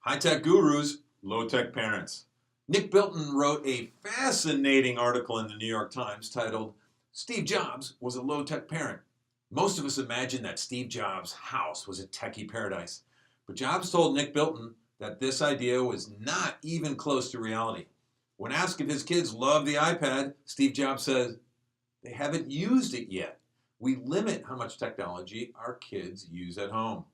High-tech gurus, low-tech parents. Nick Bilton wrote a fascinating article in the New York Times titled, Steve Jobs was a low-tech parent. Most of us imagine that Steve Jobs' house was a techie paradise. But Jobs told Nick Bilton that this idea was not even close to reality. When asked if his kids love the iPad, Steve Jobs says, they haven't used it yet. We limit how much technology our kids use at home.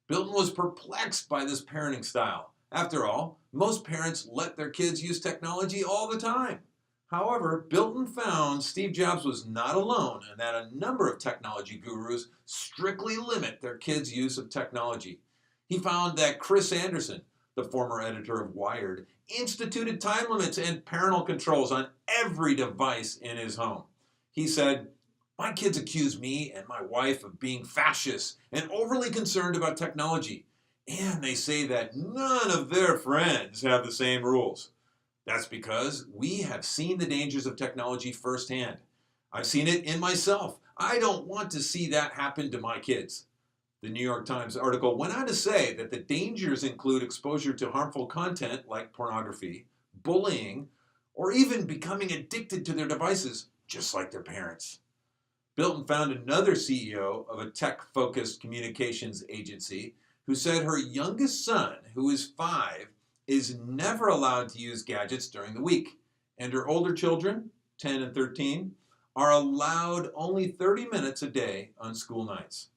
Bilton was perplexed by this parenting style. After all, most parents let their kids use technology all the time. However, Bilton found Steve Jobs was not alone and that a number of technology gurus strictly limit their kids' use of technology. He found that Chris Anderson, the former editor of Wired, instituted time limits and parental controls on every device in his home. He said, my kids accuse me and my wife of being fascists and overly concerned about technology. And they say that none of their friends have the same rules. That's because we have seen the dangers of technology firsthand. I've seen it in myself. I don't want to see that happen to my kids. The New York Times article went on to say that the dangers include exposure to harmful content like pornography, bullying, or even becoming addicted to their devices, just like their parents. Bilton found another CEO of a tech-focused communications agency who said her youngest son, who is 5, is never allowed to use gadgets during the week, and her older children, 10 and 13, are allowed only 30 minutes a day on school nights.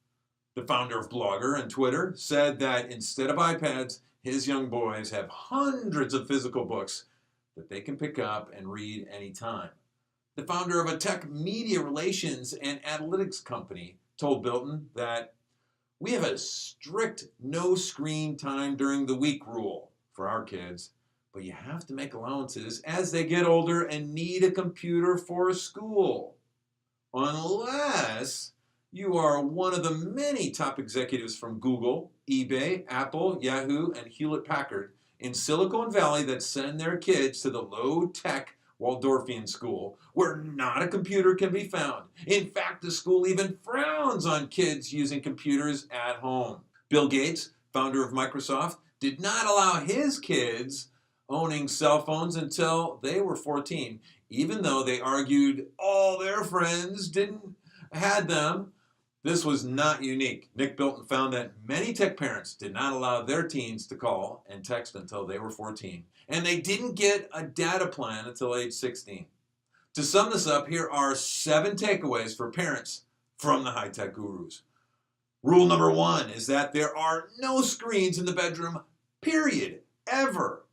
The founder of Blogger and Twitter said that instead of iPads, his young boys have hundreds of physical books that they can pick up and read anytime. The founder of a tech media relations and analytics company told Bilton that we have a strict no screen time during the week rule for our kids, but you have to make allowances as they get older and need a computer for school. Unless you are one of the many top executives from Google, eBay, Apple, Yahoo, and Hewlett-Packard in Silicon Valley that send their kids to the low-tech Waldorfian school, where not a computer can be found. In fact, the school even frowns on kids using computers at home. Bill Gates, founder of Microsoft, did not allow his kids owning cell phones until they were 14, even though they argued all their friends had them. This was not unique. Nick Bilton found that many tech parents did not allow their teens to call and text until they were 14, and they didn't get a data plan until age 16. To sum this up, here are 7 takeaways for parents from the high-tech gurus. Rule number 1 is that there are no screens in the bedroom, period, ever.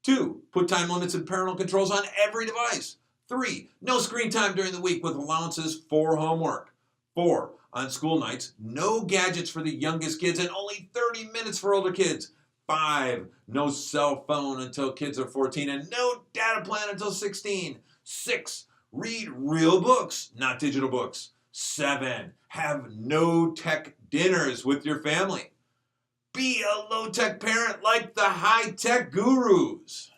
2, put time limits and parental controls on every device. 3, no screen time during the week with allowances for homework. 4, on school nights, no gadgets for the youngest kids and only 30 minutes for older kids. 5, no cell phone until kids are 14 and no data plan until 16. 6, read real books, not digital books. 7, have no tech dinners with your family. Be a low-tech parent like the high-tech gurus.